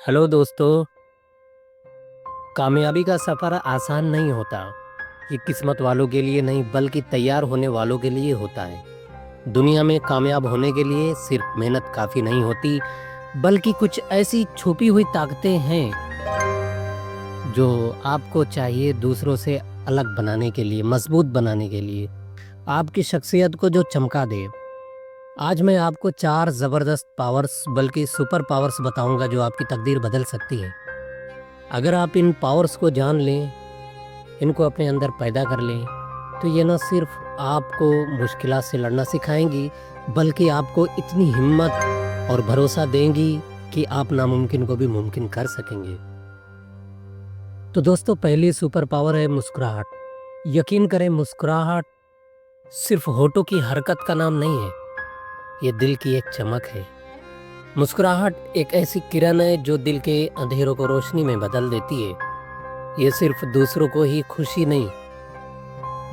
Hello दोस्तों। कामयाबी का सफ़र आसान नहीं होता। ये किस्मत वालों के लिए नहीं बल्कि तैयार होने वालों के लिए होता है। दुनिया में कामयाब होने के लिए सिर्फ मेहनत काफ़ी नहीं होती, बल्कि कुछ ऐसी छुपी हुई ताकतें हैं जो आपको चाहिए दूसरों से अलग बनाने के लिए, मजबूत बनाने के लिए, आपकी शख्सियत को जो चमका दे। आज मैं आपको 4 ज़बरदस्त पावर्स बल्कि सुपर पावर्स बताऊंगा जो आपकी तकदीर बदल सकती है। अगर आप इन पावर्स को जान लें, इनको अपने अंदर पैदा कर लें, तो ये न सिर्फ आपको मुश्किलात से लड़ना सिखाएंगी, बल्कि आपको इतनी हिम्मत और भरोसा देंगी कि आप नामुमकिन को भी मुमकिन कर सकेंगे। तो दोस्तों, पहली सुपर पावर है मुस्कुराहट। यकीन करें, मुस्कुराहट सिर्फ होठों की हरकत का नाम नहीं है, ये दिल की एक चमक है। मुस्कुराहट एक ऐसी किरण है जो दिल के अंधेरों को रोशनी में बदल देती है। ये सिर्फ दूसरों को ही खुशी नहीं,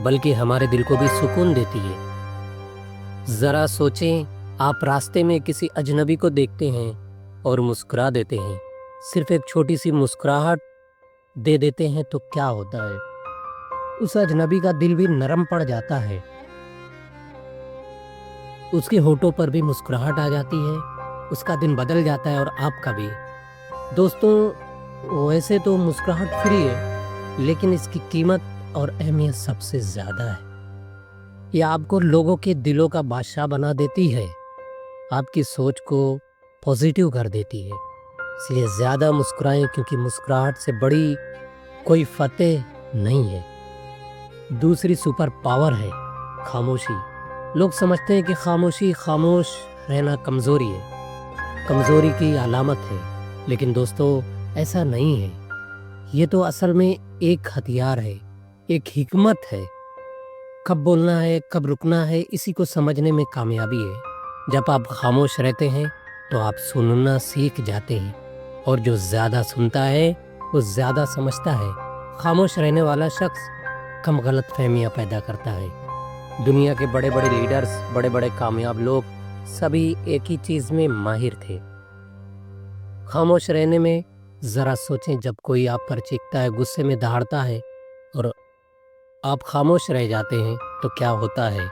बल्कि हमारे दिल को भी सुकून देती है। ज़रा सोचें, आप रास्ते में किसी अजनबी को देखते हैं और मुस्कुरा देते हैं। सिर्फ एक छोटी सी मुस्कुराहट दे देते हैं तो क्या होता है? उस अजनबी का दिल भी नरम पड़ जाता है, उसके होठों पर भी मुस्कुराहट आ जाती है, उसका दिन बदल जाता है और आपका भी। दोस्तों, वैसे तो मुस्कुराहट फ्री है, लेकिन इसकी कीमत और अहमियत सबसे ज़्यादा है। ये आपको लोगों के दिलों का बादशाह बना देती है, आपकी सोच को पॉजिटिव कर देती है। इसलिए ज़्यादा मुस्कुराएं, क्योंकि मुस्कुराहट से बड़ी कोई फतेह नहीं है। दूसरी सुपर पावर है खामोशी। लोग समझते हैं कि खामोश रहना कमज़ोरी है, कमज़ोरी की अलामत है, लेकिन दोस्तों ऐसा नहीं है। ये तो असल में एक हथियार है, एक हिकमत है। कब बोलना है, कब रुकना है, इसी को समझने में कामयाबी है। जब आप खामोश रहते हैं तो आप सुनना सीख जाते हैं, और जो ज़्यादा सुनता है वो ज़्यादा समझता है। खामोश रहने वाला शख्स कम गलतफहमियां पैदा करता है। दुनिया के बड़े बड़े लीडर्स, बड़े बड़े कामयाब लोग सभी एक ही चीज़ में माहिर थे, खामोश रहने में। ज़रा सोचें, जब कोई आप पर चीखता है, गुस्से में दहाड़ता है और आप खामोश रह जाते हैं तो क्या होता है?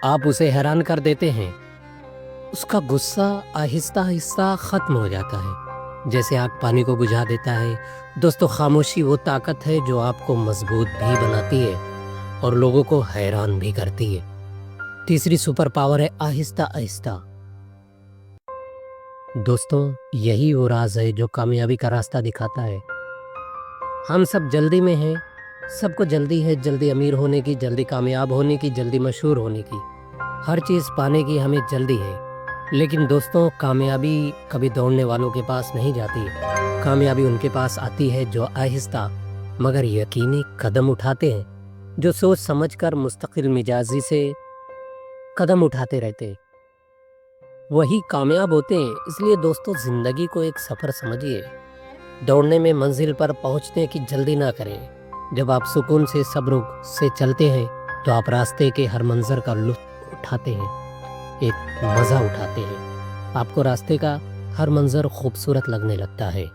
आप उसे हैरान कर देते हैं। उसका गुस्सा आहिस्ता आहिस्ता ख़त्म हो जाता है, जैसे आग पानी को बुझा देता है। दोस्तों, खामोशी वो ताकत है जो आपको मजबूत भी बनाती है और लोगों को हैरान भी करती है। तीसरी सुपर पावर है आहिस्ता आहिस्ता। दोस्तों, यही वो राज है जो कामयाबी का रास्ता दिखाता है। हम सब जल्दी में हैं, सबको जल्दी है, जल्दी अमीर होने की, जल्दी कामयाब होने की, जल्दी मशहूर होने की, हर चीज़ पाने की हमें जल्दी है। लेकिन दोस्तों, कामयाबी कभी दौड़ने वालों के पास नहीं जाती। कामयाबी उनके पास आती है जो आहिस्ता मगर यकीनी कदम उठाते हैं, जो सोच समझकर मुस्तकिल मिजाजी से कदम उठाते रहते, वही कामयाब होते हैं। इसलिए दोस्तों, ज़िंदगी को एक सफ़र समझिए। दौड़ने में मंजिल पर पहुंचने की जल्दी ना करें। जब आप सुकून से, सब्र से चलते हैं तो आप रास्ते के हर मंजर का लुत्फ़ उठाते हैं, एक मज़ा उठाते हैं। आपको रास्ते का हर मंजर खूबसूरत लगने लगता है,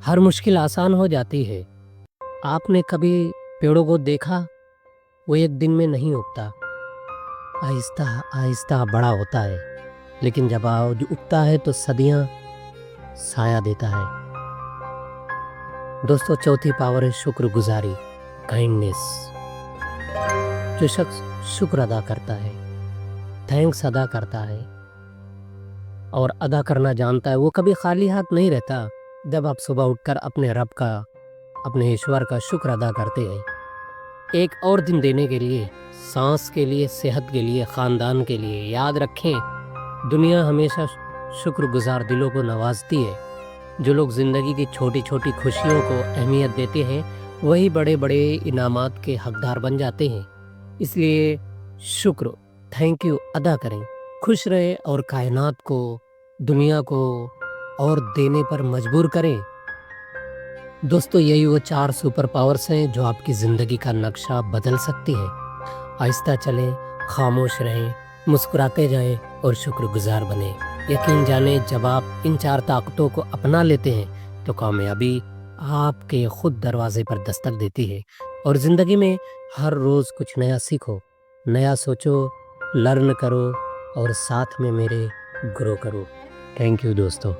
हर मुश्किल आसान हो जाती है। आपने कभी पेड़ों को देखा? वो एक दिन में नहीं उगता, आहिस्ता आहिस्ता बड़ा होता है, लेकिन जब आज उगता है तो सदियां साया देता है। दोस्तों, चौथी पावर है शुक्रगुजारी, काइंडनेस। जो शख्स शुक्र अदा करता है, थैंक्स अदा करता है और अदा करना जानता है, वो कभी खाली हाथ नहीं रहता। जब आप सुबह उठकर अपने रब का, अपने ईश्वर का शुक्र अदा करते हैं, एक और दिन देने के लिए, सांस के लिए, सेहत के लिए, ख़ानदान के लिए, याद रखें, दुनिया हमेशा शुक्रगुजार दिलों को नवाजती है। जो लोग ज़िंदगी की छोटी छोटी खुशियों को अहमियत देते हैं, वही बड़े बड़े इनामात के हकदार बन जाते हैं। इसलिए शुक्र, थैंक यू अदा करें, खुश रहें और कायनात को, दुनिया को और देने पर मजबूर करें। दोस्तों, यही वो 4 सुपर पावर्स हैं जो आपकी ज़िंदगी का नक्शा बदल सकती हैं। आहिस्ता चलें, खामोश रहें, मुस्कुराते जाएं और शुक्रगुजार बनें। یقین جانیں جب آپ ان 4 طاقتوں کو اپنا لیتے ہیں تو کامیابی آپ کے خود دروازے پر دستک دیتی ہے، اور زندگی میں ہر روز کچھ نیا سیکھو، نیا سوچو، لرن کرو اور ساتھ میں میرے گرو کرو۔ تھینک یو دوستو۔